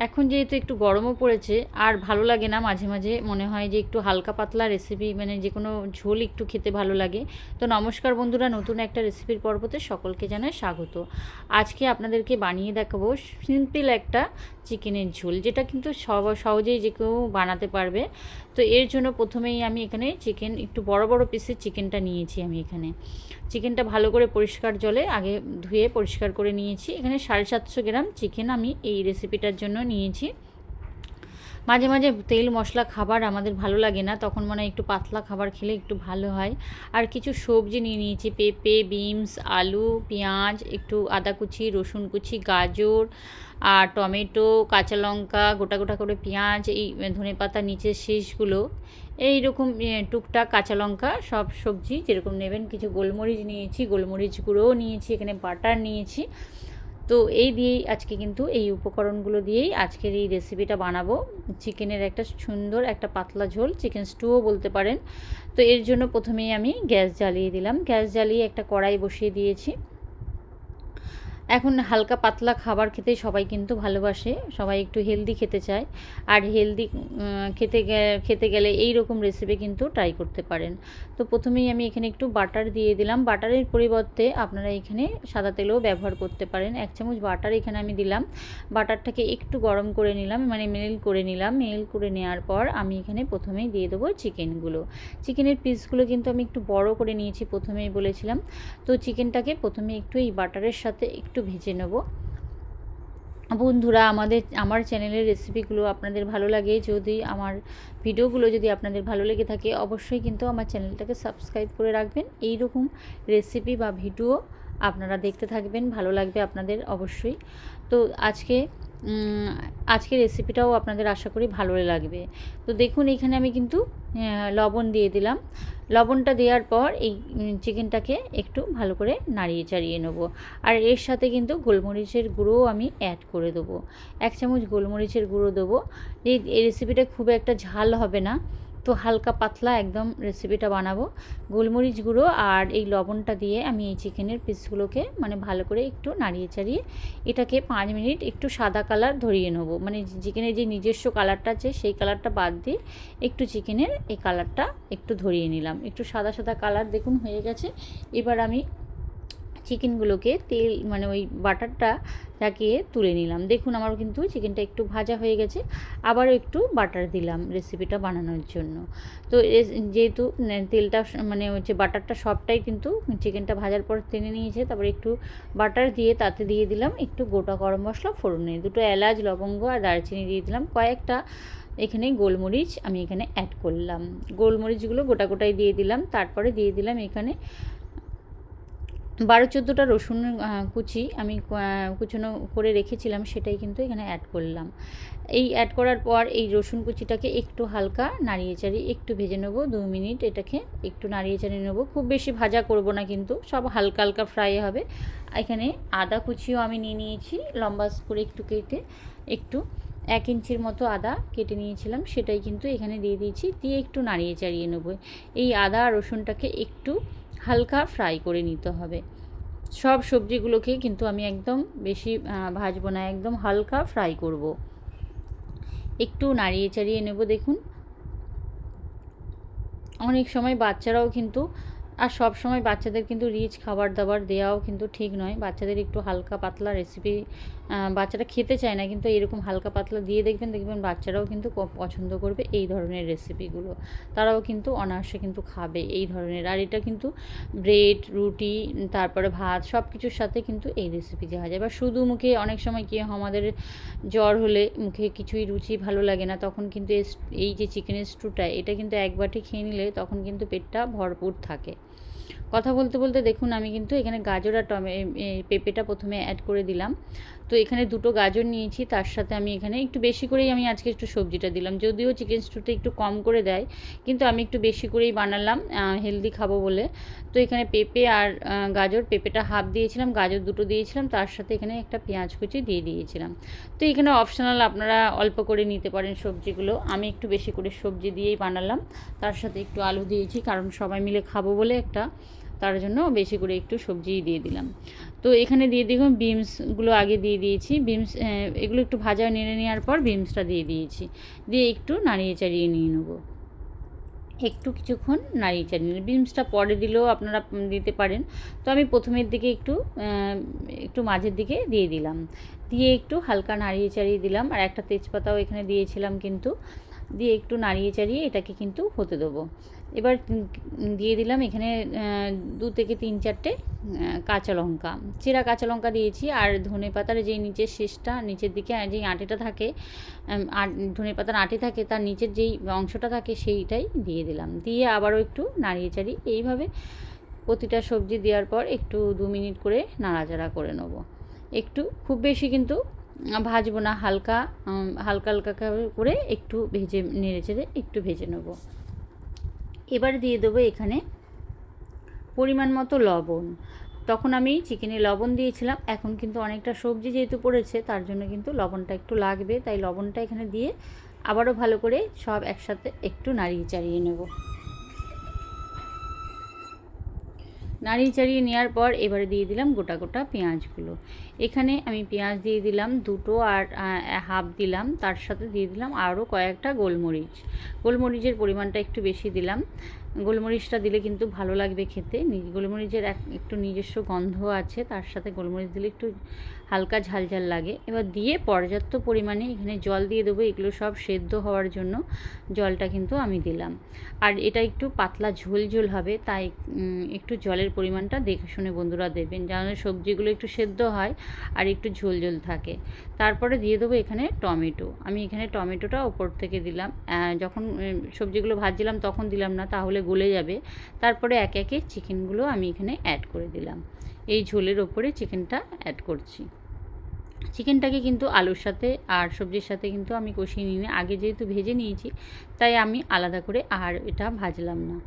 এখন যেহেতু একটু গরমও পড়েছে আর ভালো লাগে না, মাঝে মাঝে মনে হয় যে একটু হালকা পাতলা রেসিপি, মানে যে কোনো ঝোল একটু খেতে ভালো লাগে। তো নমস্কার বন্ধুরা, নতুন একটা রেসিপির পর্বতে সকলকে জানাই স্বাগত। আজকে আপনাদেরকে বানিয়ে দেখাবো সিম্পল একটা চিকেনের ঝোল, যেটা কিন্তু সহজেই যে কেউ বানাতে পারবে। তো এর জন্য প্রথমেই আমি এখানে চিকেন, একটু বড় বড় পিসের চিকেনটা নিয়েছি। আমি এখানে চিকেনটা ভালো করে পরিষ্কার জলে আগে ধুয়ে পরিষ্কার করে নিয়েছি। এখানে 750 গ্রাম চিকেন আমি এই রেসিপিটার জন্য নিয়েছি। মাঝে মাঝে তেল মশলা খাবার আমাদের ভালো লাগে না, তখন মনে হয় একটু পাতলা খাবার খেলে একটু ভালো হয়। আর কিছু সবজি নিয়ে নিয়েছি, পেঁপে, বিনস, আলু, পেঁয়াজ, একটু আদা কুচি, রসুন কুচি, গাজর আর টমেটো, কাঁচা লঙ্কা, গোটা গোটা করে পেঁয়াজ, এই ধনেপাতা নিচের শীষগুলো, এই রকম টুকটাক কাঁচা লঙ্কা, সব সবজি যেরকম নেবেন। কিছু গোলমরিচ নিয়েছি, গোলমরিচ গুঁড়োও নিয়েছি, এখানে বাটার নিয়েছি। তো এই দিয়েই আজকে কিন্তু এই উপকরণগুলো দিয়েই আজকের এই রেসিপিটা বানাবো। চিকেনের একটা সুন্দর একটা পাতলা ঝোল, চিকেন স্টুও বলতে পারেন। তো এর জন্য প্রথমেই আমি গ্যাস জ্বালিয়ে দিলাম। গ্যাস জ্বালিয়ে একটা কড়াই বসিয়ে দিয়েছি। এখন হালকা পাতলা খাবার খেতে সবাই কিন্তু ভালোবাসে, সবাই একটু হেলদি খেতে চায়। আর হেলদি খেতে গেলে এই রকম রেসিপি কিন্তু ট্রাই করতে পারেন। তো প্রথমেই আমি এখানে একটু বাটার দিয়ে দিলাম। বাটারের পরিবর্তে আপনারা এখানে সাদা তেলও ব্যবহার করতে পারেন। 1 চামচ বাটার এখানে আমি দিলাম। বাটারটাকে একটু গরম করে নিলাম, মানে মেল্ট করে নিলাম। মেল্ট করে নেওয়ার পর আমি এখানে প্রথমেই দিয়ে দেবো চিকেনগুলো। চিকেনের পিসগুলো কিন্তু আমি একটু বড় করে নিয়েছি, প্রথমেই বলেছিলাম। তো চিকেনটাকে প্রথমে একটু এই বাটারের সাথে একটু ভেজে নেব। বন্ধুরা, আমার চ্যানেলের রেসিপিগুলো আপনাদের ভালো লাগে, যদি আমার ভিডিওগুলো যদি আপনাদের ভালো লেগে থাকে, অবশ্যই কিন্তু আমার চ্যানেলটাকে সাবস্ক্রাইব করে রাখবেন। এই রকম রেসিপি বা ভিডিও আপনারা দেখতে থাকবেন, ভালো লাগবে আপনাদের অবশ্যই। তো আজকে রেসিপিটাও আপনাদের আশা করি ভালো লাগবে। তো দেখুন, এখানে আমি কিন্তু লবণ দিয়ে দিলাম। লবণটা দেওয়ার পর এই চিকেনটাকে একটু ভালো করে নাড়িয়ে চাড়িয়ে নেব। আর এর সাথে কিন্তু গোলমরিচের গুঁড়োও আমি অ্যাড করে দেবো। 1 চামচ গোলমরিচের গুঁড়ো দেবো। এই রেসিপিটা খুব একটা ঝাল হবে না, তো হালকা পাতলা একদম রেসিপিটা বানাবো। গোলমরিচ গুঁড়ো আর এই লবণটা দিয়ে আমি এই চিকেনের পিসগুলোকে মানে ভালো করে একটু নাড়িয়ে চাড়িয়ে এটাকে 5 মিনিট একটু সাদা কালার ধরিয়ে নেবো। মানে চিকেনের যে নিজস্ব কালারটা আছে সেই কালারটা বাদ দিয়ে একটু চিকেনের এই কালারটা একটু ধরিয়ে নিলাম। একটু সাদা সাদা কালার দেখুন হয়ে গেছে। এবার আমি চিকেনগুলোকে তেল, মানে ওই বাটারটা লাগিয়ে তুলে নিলাম। দেখুন আমার কিন্তু চিকেনটা একটু ভাজা হয়ে গেছে। আবারও একটু বাটার দিলাম রেসিপিটা বানানোর জন্য। তো যেহেতু তেলটা, মানে হচ্ছে বাটারটা সবটাই কিন্তু চিকেনটা ভাজার পর টেনে নিয়েছে, তারপরে একটু বাটার দিয়ে তাতে দিয়ে দিলাম একটু গোটা গরম মশলা ফোড়নে, 2টো এলাচ, লবঙ্গ আর দারচিনি দিয়ে দিলাম। কয়েকটা এখানে গোলমরিচ আমি এখানে অ্যাড করলাম। গোলমরিচগুলো গোটা গোটাই দিয়ে দিলাম। তারপরে দিয়ে দিলাম এখানে 12-14টা রসুন কুচি আমি কুচনো করে রেখেছিলাম, সেটাই কিন্তু এখানে অ্যাড করলাম। এই অ্যাড করার পর এই রসুন কুচিটাকে একটু হালকা নাড়িয়ে চাড়িয়ে একটু ভেজে নেব। 2 মিনিট এটাকে একটু নাড়িয়ে চাড়িয়ে নেব। খুব বেশি ভাজা করব না, কিন্তু সব হালকা হালকা ফ্রাই হবে। এখানে আদা কুচিও আমি নিয়ে নিয়েছি, লম্বা করে একটু কেটে, একটু 1 ইঞ্চির মতো আদা কেটে নিয়েছিলাম, সেটাই কিন্তু এখানে দিয়ে দিয়েছি। দিয়ে একটু নাড়িয়ে চাড়িয়ে নেব। এই আদা আর রসুনটাকে একটু হালকা ফ্রাই করে নিতে হবে। সব সবজিগুলোকে কিন্তু আমি একদম বেশি ভাজবো না, একদম হালকা ফ্রাই করব। একটু নাড়িয়ে চাড়িয়ে নেব। দেখুন, অনেক সময় বাচ্চারাও কিন্তু, আর সব সময় বাচ্চাদের কিন্তু রিচ খাবার দাবার দেওয়াও কিন্তু ঠিক নয়। বাচ্চাদের একটু হালকা পাতলা রেসিপি, বাচ্চারা খেতে চায় না, কিন্তু এরকম হালকা পাতলা দিয়ে দেখবেন বাচ্চারাও কিন্তু পছন্দ করবে এই ধরনের রেসিপিগুলো। তারাও কিন্তু অনায়াসে কিন্তু খাবে এই ধরনের। আর এটা কিন্তু ব্রেড, রুটি, তারপরে ভাত সব কিছুর সাথে কিন্তু এই রেসিপি দেওয়া যায়। বা শুধু মুখে অনেক সময় কি আমাদের জ্বর হলে মুখে কিছুই রুচি ভালো লাগে না, তখন কিন্তু এই যে চিকেনের স্টুটা, এটা কিন্তু এক বাটি খেয়ে নিলে তখন কিন্তু পেটটা ভরপুর থাকে। কথা বলতে বলতে দেখুন আমি কিন্তু এখানে গাজর আর পেঁপেটা প্রথমে অ্যাড করে দিলাম। তো এখানে 2টো গাজর নিয়েছি, তার সাথে আমি এখানে একটু বেশি করেই আমি আজকে একটু সবজিটা দিলাম। যদিও চিকেন স্টুতে একটু কম করে দেয়, কিন্তু আমি একটু বেশি করেই বানালাম হেলদি খাবো বলে। তো এখানে পেঁপে আর গাজর, পেঁপেটা হাফ দিয়েছিলাম, গাজর 2টো দিয়েছিলাম, তার সাথে এখানে একটা পেঁয়াজ কুচি দিয়ে দিয়েছিলাম। তো এখানে অপশনাল, আপনারা অল্প করে নিতে পারেন সবজিগুলো। আমি একটু বেশি করে সবজি দিয়েই বানালাম। তার সাথে একটু আলু দিয়েছি, কারণ সবাই মিলে খাবো বলে তার জন্য বেশি করে একটু সবজিই দিয়ে দিলাম। তো এখানে দিয়ে দেখুন বিনসগুলো আগে দিয়ে দিয়েছি। এগুলো একটু ভাজা নেড়ে নেওয়ার পর বিনসটা দিয়ে দিয়েছি, দিয়ে একটু নাড়িয়ে চাড়িয়ে নিয়ে নেবো। একটু কিছুক্ষণ নাড়িয়ে চাড়িয়ে বিনসটা পরে দিলেও আপনারা দিতে পারেন। তো আমি প্রথমের দিকে একটু মাঝের দিকে দিয়ে দিলাম, দিয়ে একটু হালকা নাড়িয়ে চাড়িয়ে দিলাম। আর একটা তেজপাতাও এখানে দিয়েছিলাম কিন্তু, দিয়ে একটু নাড়িয়ে চাড়িয়ে এটাকে কিন্তু হতে দেবো। এবার দিয়ে দিলাম এখানে 2 থেকে 3-4টে কাঁচা লঙ্কা, চেরা কাঁচা লঙ্কা দিয়েছি। আর ধনেপাতার যেই নিচের শেষটা, নিচের দিকে যেই আঁটিটা থাকে, ধনেপাতার আঁটি থাকে, তার নিচের যেই অংশটা থাকে সেইটাই দিয়ে দিলাম। দিয়ে আবারও একটু নাড়িয়ে চাড়িয়ে এইভাবে প্রতিটা সবজি দেওয়ার পর একটু 2 মিনিট করে নাড়াচাড়া করে নেবো। একটু খুব বেশি কিন্তু ভাজবো না, হালকা হালকা করে একটু নেড়ে চেড়ে একটু ভেজে নেব। এবার দিয়ে দেবো এখানে পরিমাণ মতো লবণ। তখন আমি চিকেনে লবণ দিয়েছিলাম, এখন কিন্তু অনেকটা সবজি যেহেতু পড়েছে তার জন্য কিন্তু লবণটা একটু লাগবে, তাই লবণটা এখানে দিয়ে আবারও ভালো করে সব একসাথে একটু নাড়িয়ে চাড়িয়ে নেব। নাড়িয়ে চাড়িয়ে নেওয়ার পর এবারে দিয়ে দিলাম গোটা গোটা পেঁয়াজগুলো। এখানে আমি পেঁয়াজ দিয়ে দিলাম 2টো, আর হাফ দিলাম, তার সাথে দিয়ে দিলাম আরও কয়েকটা গোলমরিচ। গোলমরিচের পরিমাণটা একটু বেশি দিলাম। গোলমরিচটা দিলে কিন্তু ভালো লাগবে খেতে। গোলমরিচের একটু নিজস্ব গন্ধ আছে, তার সাথে গোলমরিচ দিলে একটু হালকা ঝাল ঝাল লাগে। এবার দিয়ে পর্যাপ্ত পরিমাণে এখানে জল দিয়ে দেবো, এগুলো সব সেদ্ধ হওয়ার জন্য জলটা কিন্তু আমি দিলাম। আর এটা একটু পাতলা ঝোল ঝোল হবে, তাই একটু জলের পরিমাণটা দেখে শুনে বন্ধুরা দেবেন, যেন সবজিগুলো একটু সেদ্ধ হয় আর একটু ঝোল ঝোল থাকে। তারপরে দিয়ে দেবো এখানে টমেটো। আমি এখানে টমেটোটা ওপর থেকে দিলাম, যখন সবজিগুলো ভাজছিলাম তখন দিলাম না, তাহলে গলে যাবে। তারপরে একে একে চিকেনগুলো আমি এখানে অ্যাড করে দিলাম। এই ঝোলের ওপরে চিকেনটা অ্যাড করছি। চিকেনটাকে কিন্তু আলুর সাথে আর সবজির সাথে কিন্তু আমি কষিয়ে নিয়ে আগে যেহেতু ভেজে নিয়েছি, তাই আমি আলাদা করে আর এটা ভাজলাম না।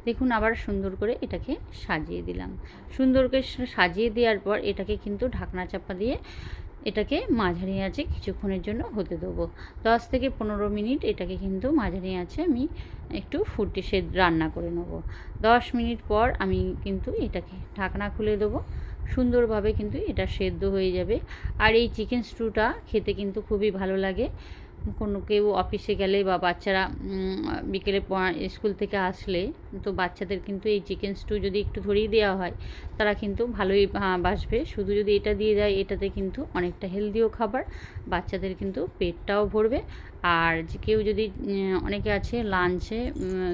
দেখুন আবার সুন্দর করে এটাকে সাজিয়ে দিলাম। সুন্দর করে সাজিয়ে দেওয়ার পর এটাকে কিন্তু ঢাকনা চাপা দিয়ে এটাকে মাঝারি আঁচে কিছুক্ষণের জন্য হতে দেবো। 10 থেকে 15 মিনিট এটাকে কিন্তু মাঝারি আঁচে আমি একটু রান্না করে নেব। 10 মিনিট পর আমি কিন্তু এটাকে ঢাকনা খুলে দেবো। সুন্দরভাবে কিন্তু এটা সেদ্ধ হয়ে যাবে। আর এই চিকেন স্টুটা খেতে কিন্তু খুবই ভালো লাগে। কেউ অফিসে গেলে বা বাচ্চারা বিকেলে স্কুল থেকে আসলে, তো বাচ্চাদের কিন্তু এই চিকেন স্টু যদি একটু ধরিয়ে দেওয়া হয়, তারা কিন্তু ভালোই বাসবে। শুধু যদি এটা দিয়ে দেয়, এটাতে কিন্তু অনেকটা হেলদিও খাবার, বাচ্চাদের কিন্তু পেটটাও ভরবে। আর কেউ যদি অনেকে আছে লাঞ্চে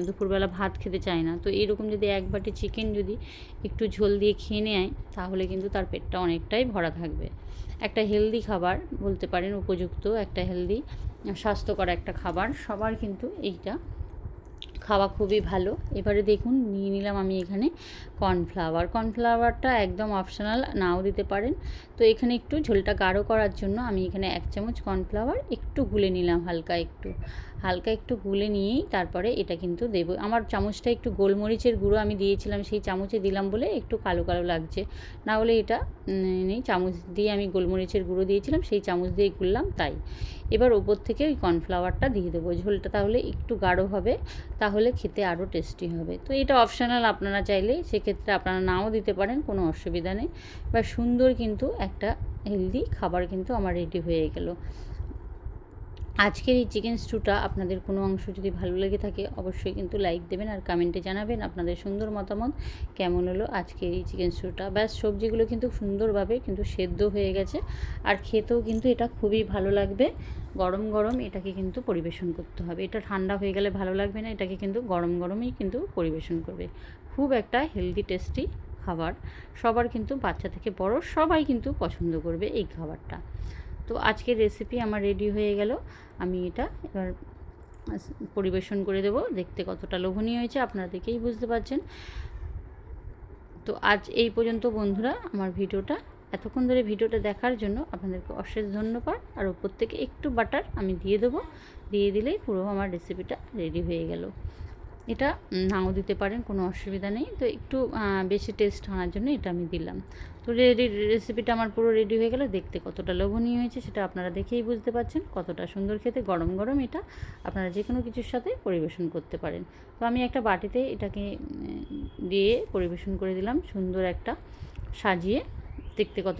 দুপুরবেলা ভাত খেতে চায় না, তো এইরকম যদি এক বাটি চিকেন যদি একটু ঝোল দিয়ে খেয়ে নেয়, তাহলে কিন্তু তার পেটটা অনেকটাই ভরা থাকবে। একটা হেলদি খাবার বলতে পারেন, উপযুক্ত একটা হেলদি স্বাস্থ্যকর একটা খাবার। সবার কিন্তু এইটা খাওয়া খুবই ভালো। এবারে দেখুন নিয়ে নিলাম আমি এখানে কর্নফ্লাওয়ারটা একদম অপশনাল, নাও দিতে পারেন। তো এখানে একটু ঝোলটা গাঢ় করার জন্য আমি এখানে 1 চামচ কর্নফ্লাওয়ার একটু গুলে নিলাম, হালকা একটু গুলে নিয়েই তারপরে এটা কিন্তু দেবো। আমার চামচটা একটু গোলমরিচের গুঁড়ো আমি দিয়েছিলাম, সেই চামচে দিলাম বলে একটু কালো কালো লাগছে, না হলে এটা নেই, চামচ দিয়ে আমি গোলমরিচের গুঁড়ো দিয়েছিলাম, সেই চামচ দিয়ে গুললাম তাই। এবার ওপর থেকে ওই কর্নফ্লাওয়ারটা দিয়ে দেবো। ঝোলটা তাহলে একটু গাঢ় হবে, তাহলে খেতে আরও টেস্টি হবে। তো এটা অপশনাল, আপনারা চাইলে সেক্ষেত্রে আপনারা নাও দিতে পারেন, কোনো অসুবিধা নেই। বা সুন্দর কিন্তু একটা হেলদি খাবার কিন্তু আমার রেডি হয়ে গেল। আজকের এই চিকেন স্টুটা আপনাদের কোনো অংশ যদি ভালো লেগে থাকে, অবশ্যই কিন্তু লাইক দেবেন আর কমেন্টে জানাবেন আপনাদের সুন্দর মতামত কেমন হলো আজকের এই চিকেন স্টুটা। ব্যাস সবজিগুলো কিন্তু সুন্দরভাবে কিন্তু সেদ্ধ হয়ে গেছে, আর খেতেও কিন্তু এটা খুবই ভালো লাগবে। গরম গরম এটাকে কিন্তু পরিবেশন করতে হবে, এটা ঠান্ডা হয়ে গেলে ভালো লাগবে না, এটাকে কিন্তু গরম গরমই কিন্তু পরিবেশন করবে। খুব একটা হেলদি টেস্টি খাবার, সবার কিন্তু বাচ্চা থেকে বড় সবাই কিন্তু পছন্দ করবে এই খাবারটা। তো আজকের রেসিপি আমার রেডি হয়ে গেল। আমি এটা এবার পরিবেশন করে দেব। দেখতে কতটা লোভনীয় হয়েছে আপনারা দেখেই বুঝতে পারছেন। তো আজ এই পর্যন্ত বন্ধুরা, আমার ভিডিওটা এতক্ষণ ধরে ভিডিওটা দেখার জন্য আপনাদেরকে অশেষ ধন্যবাদ। আর ওপর থেকে একটু বাটার আমি দিয়ে দেবো, দিয়ে দিলেই পুরো আমার রেসিপিটা রেডি হয়ে গেল। এটা নাও দিতে পারেন, কোনো অসুবিধা নেই। তো একটু বেশি টেস্ট আনার জন্য এটা আমি দিলাম। তো রেসিপিটা আমার পুরো রেডি হয়ে গেল। দেখতে কতটা লোভনীয় হয়েছে সেটা আপনারা দেখেই বুঝতে পারছেন, কতটা সুন্দর খেতে। গরম গরম এটা আপনারা যে কোনো কিছুর সাথে পরিবেশন করতে পারেন। তো আমি একটা বাটিতে এটাকে দিয়ে পরিবেশন করে দিলাম, সুন্দর একটা সাজিয়ে। দেখতে কত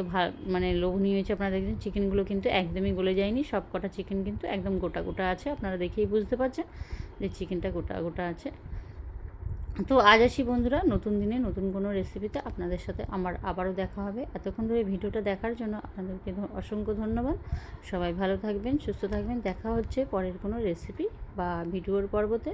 মানে লোভনীয় হয়েছে। আপনারা দেখছেন চিকেনগুলো কিন্তু একদমই গলে যায়নি, সব কটা চিকেন কিন্তু একদম গোটা গোটা আছে। আপনারা দেখেই বুঝতে পারছেন যে চিকেনটা গোটা গোটা আছে। তো আজ আসি বন্ধুরা নতুন দিনে নতুন কোনো রেসিপিতে আপনাদের সাথে আমার আবারও দেখা হবে। এতক্ষণ ধরে ভিডিওটা দেখার জন্য আপনাদেরকে অসংখ্য ধন্যবাদ। সবাই ভালো থাকবেন, সুস্থ থাকবেন। দেখা হচ্ছে পরের কোনো রেসিপি বা ভিডিওর পর্বতে।